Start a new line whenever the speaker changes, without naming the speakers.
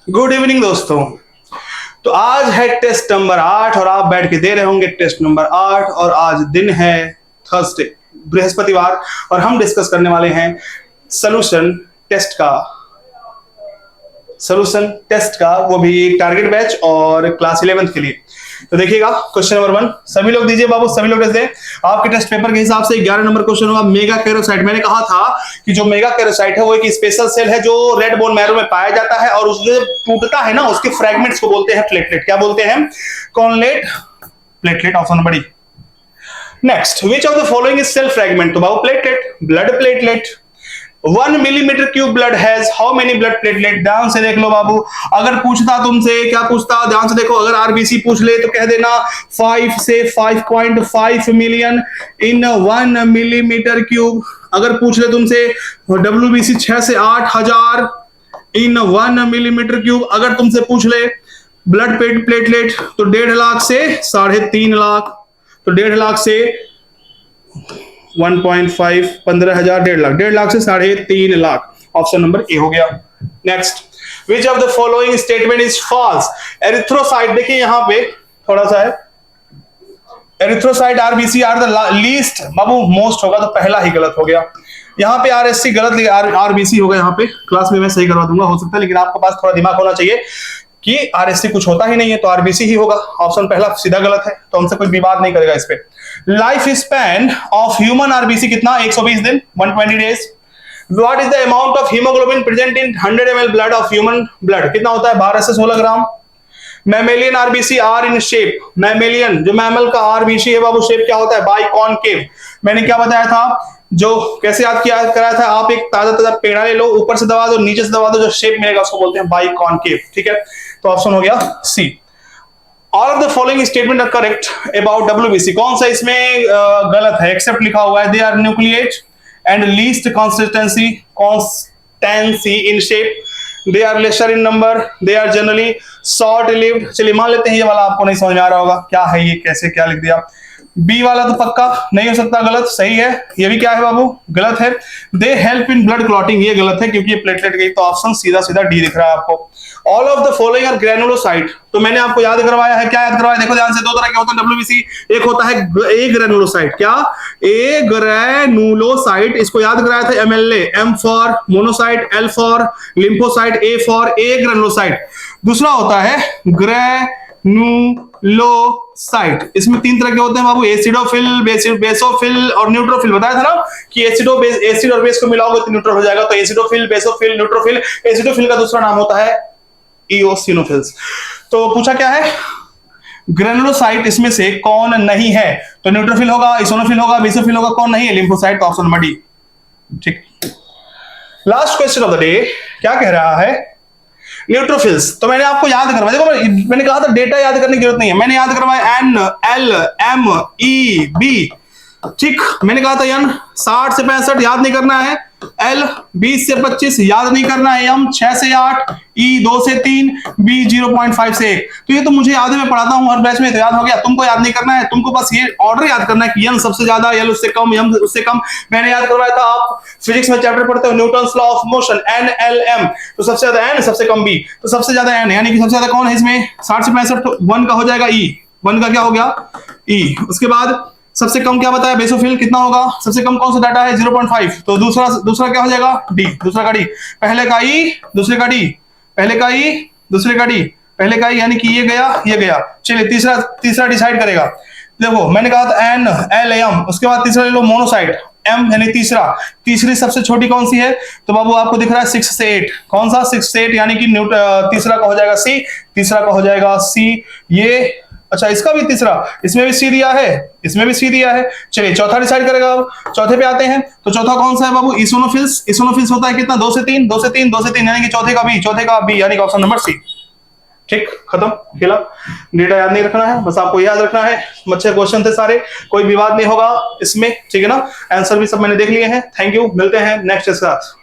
Good evening दोस्तों। तो आज है टेस्ट नंबर 8 और आप बैठ के दे रहे होंगे टेस्ट नंबर 8 और आज दिन है थर्सडे, बृहस्पतिवार, और हम डिस्कस करने वाले हैं सोल्यूशन टेस्ट का वो भी एक टारगेट बैच और क्लास 11th के लिए। तो देखिएगा क्वेश्चन नंबर 1 सभी लोग दीजिए बाबू, सभी लोग दें। आपके टेस्ट पेपर के हिसाब से 11 नंबर क्वेश्चन होगा मेगा कैरोसाइट। मैंने कहा था कि जो मेगा कैरोसाइट है वो एक स्पेशल सेल है जो रेड बोन मैरो में पाया जाता है और उससे टूटता है ना, उसके फ्रेगमेंट्स को बोलते हैं प्लेटलेट। क्या बोलते हैं? कॉनलेट platelet. Option number D. Next, which of the following is cell fragment? तो बाबू platelet, blood platelet. 1 millimetre cube blood has how many blood platelet? ध्यान से देख लो बाबू, अगर पूछता तुमसे, क्या पूछता, ध्यान से देखो, अगर आरबीसी पूछ ले तो कह देना 5 से 5.5 मिलियन इन 1 मिलीमीटर क्यूब। अगर पूछ ले तुमसे डब्ल्यूबीसी 6 से 8 हजार इन 1 मिलीमीटर क्यूब। अगर तुमसे पूछ ले ब्लड प्लेटलेट तो 1.5 लाख से 3.5 लाख, तो 1.5 लाख से 1.5 15,000, 1.5 लाख से 3.5 लाख। ऑप्शन नंबर ए हो गया। Next, which of the following statement is false? Erythrocyte, देखिए यहां पे थोड़ा सा है, erythrocyte RBC are the least, बाबू मोस्ट होगा तो पहला ही गलत हो गया। यहाँ पे आरएससी गलत, आरबीसी होगा। यहाँ पे क्लास में मैं सही करवा दूंगा, हो सकता है, लेकिन आपके पास थोड़ा दिमाग होना चाहिए कि आरएससी कुछ होता ही नहीं है तो आरबीसी ही होगा। ऑप्शन पहला सीधा गलत है, तो हमसे कोई विवाद नहीं करेगा इस पे। Life span of human RBC कितना? 120 दिन, 120 days. What is the amount of haemoglobin present in 100 ml blood of human blood? कितना होता है? 12 से 16 gram. Mammalian RBC are in shape, mammalian जो मैमल का आरबीसी है बाबू, शेप क्या होता है? बाइकॉनकेव। मैंने क्या बताया था, जो कैसे याद किया कराया था, आप एक ताजा ताजा पेड़ा ले लो, ऊपर से दबा दो, नीचे से दबा दो, जो शेप मिलेगा उसको बोलते हैं बाइकॉनकेव। ठीक है, तो ऑप्शन हो गया C. All of the following statement are correct about WBC. कौन सा इसमें गलत है? एक्सेप्ट लिखा हुआ है, they are nucleate and least consistency in shape, they are lesser in number, they are generally short lived. चलिए मान लेते हैं ये वाला आपको नहीं समझ में आ रहा होगा, क्या है ये, कैसे क्या लिख दिया। बी वाला तो पक्का नहीं हो सकता, गलत। सही है, ये भी क्या है बाबू? गलत है। They help in blood clotting, ये गलत है क्योंकि ये प्लेटलेट गई, तो ऑप्शन सीधा सीधा डी दिख रहा है आपको। All of the following are granulocyte, तो मैंने आपको याद करवाया है, क्या याद करवाया? देखो ध्यान से, दो तरह के होते हैं डब्ल्यूबीसी, एक होता है ए ग्रेनुलोसाइट। क्या? ए ग्रेनुलोसाइट, इसको याद कराया था MLA, M for monocyte, L for lymphocyte, A for agranulocyte. दूसरा होता है ग्रेनुलोसाइट, इसमें 3 तरह के होते हैं बाबू, एसिडोफिल, बेसोफिल और न्यूट्रोफिल। बताया था ना कि एसिड और बेस को मिलाओगे तो न्यूट्रल हो जाएगा, तो एसिडोफिल, बेसोफिल, न्यूट्रोफिल। एसिडोफिल का दूसरा नाम होता है इओसिनोफिल्स। तो पूछा क्या है? ग्रेनुलोसाइट इसमें से कौन नहीं है? तो न्यूट्रोफिल होगा, इओसिनोफिल होगा, बेसोफिल होगा, कौन नहीं है? लिम्फोसाइट। Option number D. ठीक, last question of the day क्या कह रहा है? न्यूट्रोफिल्स। तो मैंने आपको याद करवाया, देखो मैंने कहा था डेटा याद करने की जरूरत नहीं है, मैंने याद करवाया N L M E B. ठीक, मैंने कहा था एन 60 से 65 याद नहीं करना है, एल 20 से 25 याद नहीं करना है, एम 6 से 8, ई 2 से 3, बी 0.5 से 1। तो ये तो मुझे याद है, मैं पढ़ाता हूं हर बैच में, तो याद हो गया। तुमको याद नहीं करना है, तुमको बस ये ऑर्डर याद करना है कि एन सबसे ज्यादा, एल उससे कम, एम उससे कम। मैंने याद करवाया था, आप फिजिक्स में चैप्टर पढ़ते हो Newton's law of motion, N L M, तो सबसे ज्यादा एन, सबसे कम बी, तो सबसे ज्यादा एन, यानी कि सबसे ज्यादा कौन है इसमें? 60 से 65, तो 1 का हो जाएगा ई, 1 का क्या हो गया? ई। उसके बाद सबसे कम क्या बताया? बेसोफिल कितना होगा? सबसे कम कौन सा डाटा है? 0.5, तो दूसरा क्या हो जाएगा? डी, दूसरा का डी। पहले का ई, दूसरे का डी, पहले का ई, दूसरे का डी, पहले का ई, यानी कि ये गया, ये गया। चलिए तीसरा डिसाइड करेगा। देखो मैंने कहा था एन एल एम, उसके बाद तीसरा ले लो मोनोसाइट, एम यानी तीसरी सबसे छोटी कौन सी है? तो बाबू आपको दिख रहा है 6 से 8, कौन सा? 6 से 8, यानी कि तीसरा का हो जाएगा सी, तीसरा का हो जाएगा सी। ये अच्छा, इसका भी तीसरा, इसमें भी सी दिया है, इसमें भी सी दिया है। चलिए चौथा डिसाइड करेगा। अब चौथे पे आते हैं, तो चौथा कौन सा है बाबू? इओसिनोफिल्स। इओसिनोफिल्स होता है कितना? 2 से 3, 2 से 3, 2 से 3, यानी कि चौथे का बी, यानी कि ऑप्शन नंबर सी। ठीक, खत्म, खेला। डेटा याद नहीं रखना है, बस आपको याद रखना है। अच्छे क्वेश्चन थे सारे, कोई विवाद नहीं होगा इसमें, ठीक है ना? आंसर भी सब मैंने देख लिए हैं। थैंक यू, मिलते हैं नेक्स्ट क्लास।